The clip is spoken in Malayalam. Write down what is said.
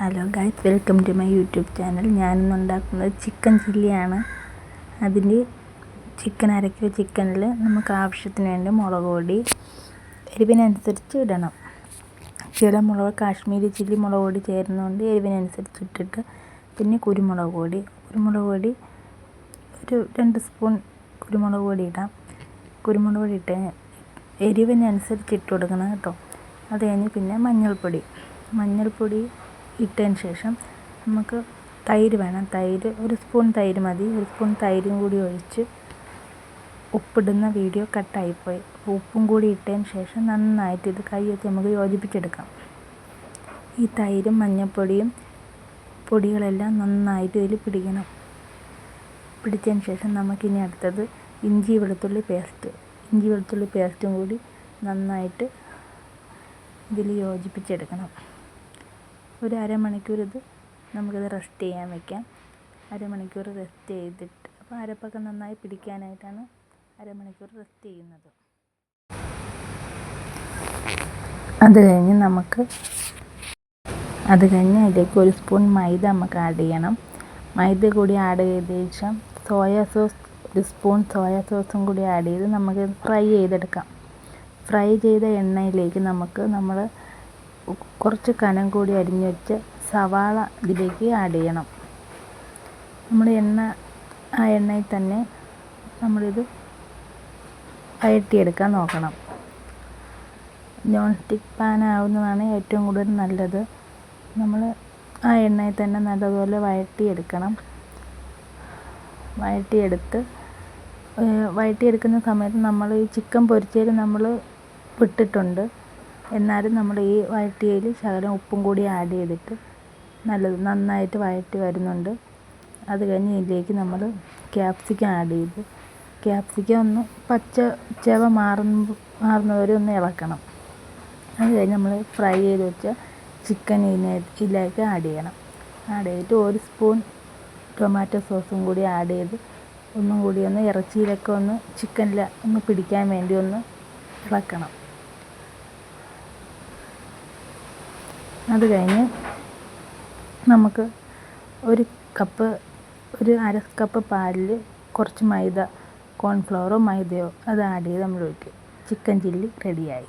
Hello guys, welcome to my YouTube channel. ഞാനിന്ന് ഉണ്ടാക്കുന്നത് ചിക്കൻ ചില്ലിയാണ്. അതിന് അരക്കിലോ ചിക്കനിൽ നമുക്ക് ആവശ്യത്തിന് വേണ്ടി മുളക് പൊടി എരിവിനനുസരിച്ച് ഇടണം. ചില മുളക് കാശ്മീരി ചില്ലി മുളക് പൊടി ചേരുന്നതുകൊണ്ട് എരിവിനനുസരിച്ച് ഇട്ടിട്ട്, പിന്നെ കുരുമുളക് പൊടി ഒരു 2 സ്പൂൺ കുരുമുളക് പൊടി ഇടാം. കുരുമുളക് പൊടി എരിവിനനുസരിച്ച് ഇട്ട് കൊടുക്കണം കേട്ടോ. അത് കഴിഞ്ഞ് പിന്നെ മഞ്ഞൾപ്പൊടി ഇട്ടതിന് ശേഷം നമുക്ക് തൈര് വേണം. 1 സ്പൂൺ തൈര് മതി. 1 സ്പൂൺ തൈരും കൂടി ഒഴിച്ച്, ഉപ്പിടുന്ന വീഡിയോ കട്ടായിപ്പോയി. ഉപ്പും കൂടി ഇട്ടതിന് ശേഷം നന്നായിട്ട് ഇത് കൈ വെച്ച് നമുക്ക് യോജിപ്പിച്ചെടുക്കാം. ഈ തൈരും മഞ്ഞൾപ്പൊടിയും പൊടികളെല്ലാം നന്നായിട്ട് ഇതിൽ പിടിക്കണം. പിടിച്ചതിന് ശേഷം നമുക്കിനി അടുത്തത് ഇഞ്ചി വെളുത്തുള്ളി പേസ്റ്റും കൂടി നന്നായിട്ട് ഇതിൽ യോജിപ്പിച്ചെടുക്കണം. ഒരു അരമണിക്കൂർ നമുക്കിത് റെസ്റ്റ് ചെയ്യാൻ വയ്ക്കാം. അരമണിക്കൂർ റെസ്റ്റ് ചെയ്തിട്ട്, അപ്പോൾ അരപ്പൊക്കെ നന്നായി പിടിക്കാനായിട്ടാണ് അരമണിക്കൂർ റെസ്റ്റ് ചെയ്യുന്നത്. അത് കഴിഞ്ഞ് അതിലേക്ക് 1 സ്പൂൺ മൈദ നമുക്ക് ആഡ് ചെയ്യണം. മൈദ കൂടി ആഡ് ചെയ്ത ശേഷം 1 സ്പൂൺ സോയാ സോസും കൂടി ആഡ് ചെയ്ത് നമുക്ക് ഫ്രൈ ചെയ്തെടുക്കാം. ഫ്രൈ ചെയ്ത എണ്ണയിലേക്ക് നമ്മൾ കുറച്ച് കനം കൂടി അരിഞ്ഞ് വെച്ച് സവാള ഇതിലേക്ക് ആഡ് ചെയ്യണം. ആ എണ്ണയിൽ തന്നെ നമ്മളിത് വഴറ്റിയെടുക്കാൻ നോക്കണം. നോൺ സ്റ്റിക്ക് പാൻ ആവുന്നതാണ് ഏറ്റവും കൂടുതൽ നല്ലത്. നമ്മൾ ആ എണ്ണയിൽ തന്നെ നല്ലതുപോലെ വഴറ്റിയെടുക്കുന്ന സമയത്ത് നമ്മൾ ഈ ചിക്കൻ പൊരിച്ചതിൽ നമ്മൾ വിട്ടിട്ടുണ്ട്. എന്നാലും നമ്മൾ ഈ വഴറ്റിയതിൽ ശകലം ഉപ്പും കൂടി ആഡ് ചെയ്തിട്ട് നന്നായിട്ട് വഴറ്റി വരുന്നുണ്ട്. അത് കഴിഞ്ഞ് ഇതിലേക്ക് നമ്മൾ ക്യാപ്സിക്കം ആഡ് ചെയ്ത്, ക്യാപ്സിക്കം ഒന്ന് പച്ച ചുവ മാറുന്നവരെ ഒന്ന് ഇളക്കണം. അത് കഴിഞ്ഞ് നമ്മൾ ഫ്രൈ ചെയ്ത് വെച്ച ചിക്കൻ ഇതിലേക്ക് ആഡ് ചെയ്യണം. ആഡ് ചെയ്തിട്ട് 1 സ്പൂൺ ടൊമാറ്റോ സോസും കൂടി ആഡ് ചെയ്ത് ഒന്നും കൂടി ഇറച്ചിയിലൊക്കെ ചിക്കനിൽ പിടിക്കാൻ വേണ്ടി ഇളക്കണം. അത് കഴിഞ്ഞ് നമുക്ക് ഒരു അര കപ്പ് പാലിൽ കുറച്ച് കോൺഫ്ലവറോ മൈദയോ അത് ആഡ് ചെയ്ത് നമ്മൾ ഒഴിക്കും. ചിക്കൻ ചില്ലി റെഡിയായി.